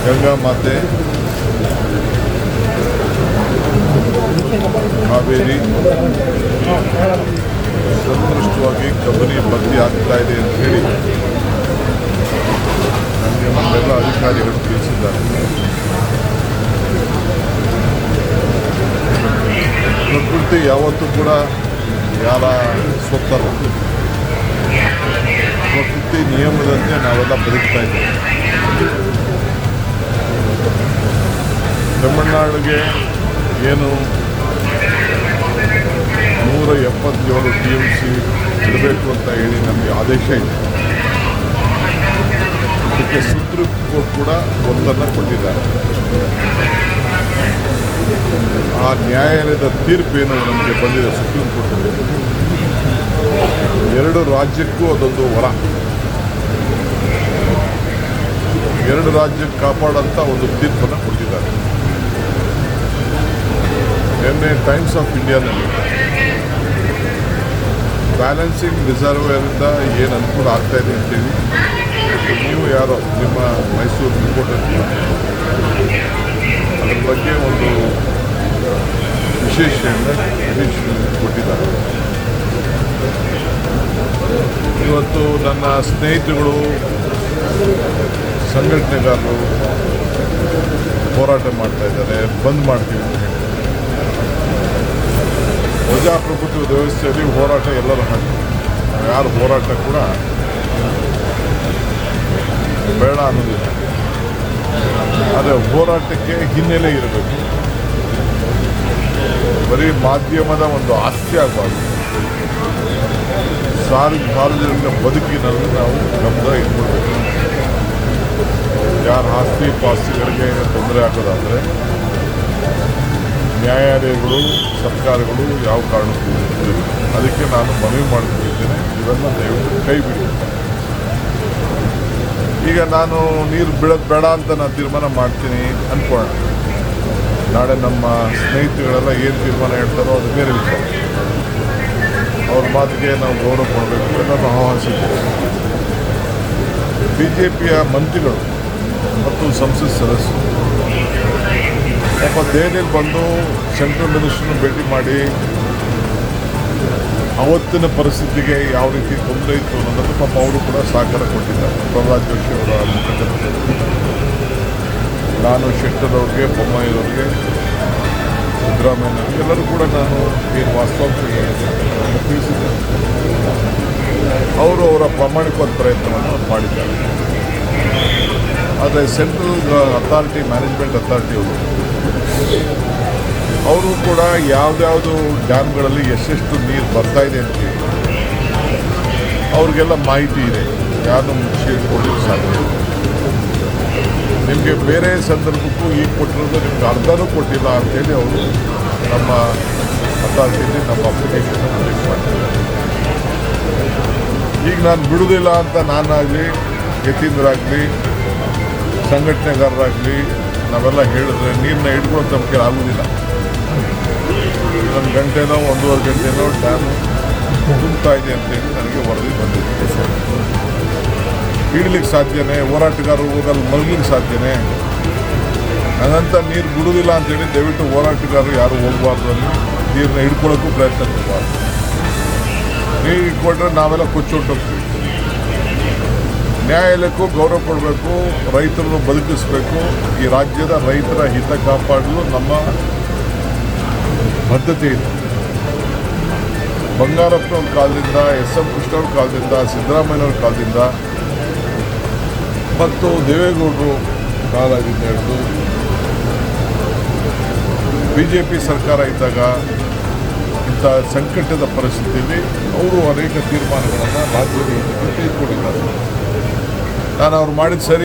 ಗಂಗಾ ಮಾತೆ, ಕಾವೇರಿ ಸಂತೃಷ್ಟವಾಗಿ ಕಬಿನಿ ಭರ್ತಿ ಆಗ್ತಾ ಇದೆ ಅಂತ ಹೇಳಿ ನನಗೆ ನಮ್ಮೆಲ್ಲ ಅಧಿಕಾರಿಗಳು ತಿಳಿಸಿದ್ದಾರೆ. ಪ್ರಕೃತಿ ಯಾವತ್ತೂ ಕೂಡ ಯಾರ ಸ್ವತ್ತಲ್ಲ. ಪ್ರಕೃತಿ ನಿಯಮದಂತೆ ನಾವೆಲ್ಲ ಬದುಕ್ತಾ ಇದ್ದೇವೆ. ತಮಿಳುನಾಡಿಗೆ ಏನು 177 TMC ಇಡಬೇಕು ಅಂತ ಹೇಳಿ ನಮಗೆ ಆದೇಶ ಇದೆ. ಇದಕ್ಕೆ ಸುಪ್ರೀಂ ಕೋರ್ಟ್ ಕೂಡ ಒಂದನ್ನು ಕೊಟ್ಟಿದ್ದಾರೆ. ಆ ನ್ಯಾಯಾಲಯದ ತೀರ್ಪೇನು ನಮಗೆ ಬಂದಿದೆ ಸುಪ್ರೀಂ ಕೋರ್ಟಲ್ಲಿ, 2 ರಾಜ್ಯಕ್ಕೂ ಅದೊಂದು ವರ. 2 ರಾಜ್ಯಕ್ಕೆ ಕಾಪಾಡೋಂಥ ಒಂದು ತೀರ್ಪನ್ನು ಕೊಟ್ಟಿದ್ದಾರೆ. ನಿನ್ನೆ ಟೈಮ್ಸ್ ಆಫ್ ಇಂಡಿಯಾನಲ್ಲಿ ಬ್ಯಾಲೆನ್ಸಿಂಗ್ ರಿಸರ್ವೇರಿಂದ ಏನು ಅನುಕೂಲ ಆಗ್ತಾ ಇದೆ ಅಂತೇಳಿ, ನೀವು ಯಾರೋ ನಿಮ್ಮ ಮೈಸೂರು ರಿಪೋರ್ಟರ್ ಅದ್ರ ಬಗ್ಗೆ ಒಂದು ವಿಶೇಷವನ್ನು ಕೊಟ್ಟಿದ್ದಾರೆ. ಇವತ್ತು ನನ್ನ ಸ್ನೇಹಿತರುಗಳು, ಸಂಘಟನೆಗಾರರು ಹೋರಾಟ ಮಾಡ್ತಾ ಇದ್ದಾರೆ, ಬಂದ್ ಮಾಡ್ತೀವಿ ಅಂತ ಹೇಳಿ. ಪ್ರಜಾಪ್ರಭುತ್ವ ವ್ಯವಸ್ಥೆಯಲ್ಲಿ ಹೋರಾಟ ಎಲ್ಲರೂ ಹಾಕ್ತಾರೆ. ಯಾರು ಹೋರಾಟ ಕೂಡ ಬೇಡ ಅನ್ನೋದಿಲ್ಲ. ಆದರೆ ಹೋರಾಟಕ್ಕೆ ಹಿನ್ನೆಲೆ ಇರಬೇಕು. ಬರೀ ಮಾಧ್ಯಮದ ಒಂದು ಆಸ್ತಿ ಆಗಬಾರ್ದು. ಸಾರ್ವಜನಿಕ ಬದುಕಿನಲ್ಲಿ ನಾವು ಗಮನ ಇಟ್ಕೊಳ್ಬೇಕು. ಯಾರ ಆಸ್ತಿ ಪಾಸ್ತಿಗಳಿಗೆ ತೊಂದರೆ ಆಗೋದಾದರೆ ನ್ಯಾಯಾಲಯಗಳು, ಸರ್ಕಾರಗಳು ಯಾವ ಕಾರಣಕ್ಕೂ ಇರಬೇಕು. ಅದಕ್ಕೆ ನಾನು ಮನವಿ ಮಾಡ್ತಿದ್ದೇನೆ, ಇದನ್ನು ದಯವಿಟ್ಟು ಕೈ ಬಿಡಿ. ಈಗ ನಾನು ನೀರು ಬಿಡೋದು ಬೇಡ ಅಂತ ನಾನು ತೀರ್ಮಾನ ಮಾಡ್ತೀನಿ ಅಂದ್ಕೊಳ್ಳೋಣ. ನಾಳೆ ನಮ್ಮ ಸ್ನೇಹಿತರುಗಳೆಲ್ಲ ಏನು ತೀರ್ಮಾನ ಹೇಳ್ತಾರೋ ಅದು ಬೇರೆ ವಿಚಾರ. ಅವ್ರ ಮಾತಿಗೆ ನಾವು ಗೌರವ ಕೊಡಬೇಕು. ಎಲ್ಲರೂ ಆಹ್ವಾನಿಸಿದ್ದೇವೆ. BJPಯ ಮಂತ್ರಿಗಳು ಮತ್ತು ಸಂಸತ್ ಸದಸ್ಯರು ಪಾಪ ದೆಹಲಿಯಲ್ಲಿ ಬಂದು ಸೆಂಟ್ರಲ್ ಮಿನಿಸ್ಟ್ರನ್ನ ಭೇಟಿ ಮಾಡಿ ಅವತ್ತಿನ ಪರಿಸ್ಥಿತಿಗೆ ಯಾವ ರೀತಿ ತೊಂದರೆ ಇತ್ತು ಅನ್ನೋದನ್ನು ಪಾಪ ಅವರು ಕೂಡ ಸಹಕಾರ ಕೊಟ್ಟಿದ್ದಾರೆ. ಪ್ರಹ್ಲಾದ್ ಜೋಶಿ ಅವರ ಮುಖಂಡರಲ್ಲಿ ನಾನು ಶೆಟ್ಟರ್ ಅವ್ರಿಗೆ, ಬೊಮ್ಮಾಯಿಯವ್ರಿಗೆ, ಸಿದ್ದರಾಮಯ್ಯ ಎಲ್ಲರೂ ಕೂಡ ನಾನು ಏನು ವಾಸ್ತವಾಂಶ ತಿಳಿಸಿದ್ದೇನೆ. ಅವರು ಅವರ ಪ್ರಾಮಾಣಿಕವಾದ ಪ್ರಯತ್ನವನ್ನು ಮಾಡಿದ್ದಾರೆ. ಆದರೆ ಸೆಂಟ್ರಲ್ ಅಥಾರಿಟಿ, ಮ್ಯಾನೇಜ್ಮೆಂಟ್ ಅಥಾರಿಟಿ ಅವರು ಕೂಡ ಯಾವುದ್ಯಾವುದು ಡ್ಯಾಮ್ಗಳಲ್ಲಿ ಎಷ್ಟೆಷ್ಟು ನೀರು ಬರ್ತಾ ಇದೆ ಅಂತೇಳಿ ಅವ್ರಿಗೆಲ್ಲ ಮಾಹಿತಿ ಇದೆ. ಯಾರನ್ನು ಮುಚ್ಚಿ ಕೊಡಲಿಕ್ಕೆ ಸಾಧ್ಯ ಇಲ್ಲ. ನಿಮಗೆ ಬೇರೆ ಸಂದರ್ಭಕ್ಕೂ ಈಗ ಕೊಟ್ಟಿರೋದು ನಿಮ್ಗೆ ಅರ್ಧನೂ ಕೊಟ್ಟಿಲ್ಲ ಅಂತೇಳಿ ಅವರು ನಮ್ಮ ಅಥಾರಿಟಿಯಲ್ಲಿ ನಮ್ಮ ಅಪ್ಲಿಕೇಶನ್ ರಿಲೀಸ್ ಮಾಡ್ತಾರೆ. ಈಗ ನಾನು ಬಿಡುವುದಿಲ್ಲ ಅಂತ ನಾನಾಗಲಿ, ಯತೀಂದ್ರಾಗಲಿ, ಸಂಘಟನೆಗಾರರಾಗಲಿ ನಾವೆಲ್ಲ ಹೇಳಿದ್ರೆ ನೀರನ್ನ ಹಿಡ್ಕೊಂಡು ನಮ್ಮ ಕೈಲಿ ಆಗೋದಿಲ್ಲ. 1 ಗಂಟೆನೋ 1.5 ಗಂಟೆನೋ ಡ್ಯಾಮು ತುಂಬುತ್ತಾ ಇದೆ ಅಂತೇಳಿ ನನಗೆ ವರದಿ ಬಂದಿದೆ. ಹಿಡ್ಲಿಕ್ಕೆ ಸಾಧ್ಯನೇ? ಹೋರಾಟಗಾರರು ಹೋಗಲ್ಲಿ ಮಲಗ್ಲಿಕ್ಕೆ ಸಾಧ್ಯನೇ? ಹಾಗಂತ ನೀರು ಬಿಡುವುದಿಲ್ಲ ಅಂತೇಳಿ ದಯವಿಟ್ಟು ಹೋರಾಟಗಾರರು ಯಾರು ಹೋಗಬಾರ್ದು, ಅಲ್ಲಿ ನೀರನ್ನ ಹಿಡ್ಕೊಳ್ಳೋಕ್ಕೂ ಪ್ರಯತ್ನ ಪಡಬಾರ್ದು. ನೀರು ಇಟ್ಕೊಂಡ್ರೆ ನಾವೆಲ್ಲ ಕೊಚ್ಚೊಟ್ಟೋಗ್ತೀವಿ. ನ್ಯಾಯಾಲಯಕ್ಕೂ ಗೌರವ ಕೊಡಬೇಕು, ರೈತರನ್ನು ಬದುಕಿಸಬೇಕು. ಈ ರಾಜ್ಯದ ರೈತರ ಹಿತ ಕಾಪಾಡಲು ನಮ್ಮ ಬದ್ಧತೆ ಇದೆ. ಬಂಗಾರಪ್ಪನವ್ರ ಕಾಲದಿಂದ, SM ಕೃಷ್ಣವ್ರ ಕಾಲದಿಂದ, ಸಿದ್ದರಾಮಯ್ಯವ್ರ ಕಾಲದಿಂದ ಮತ್ತು ದೇವೇಗೌಡರು ಕಾಲದಿಂದ ಹಿಡಿದು BJP ಸರ್ಕಾರ ಇದ್ದಾಗ ಇಂಥ ಸಂಕಟದ ಪರಿಸ್ಥಿತಿಯಲ್ಲಿ ಅವರು ಅನೇಕ ತೀರ್ಮಾನಗಳನ್ನು ರಾಜ್ಯದ ಹಿತಕ್ಕೆ ತೆಗೆದುಕೊಂಡಿದ್ದಾರೆ. ನಾನು ಅವ್ರು ಮಾಡಿದ ಸರಿ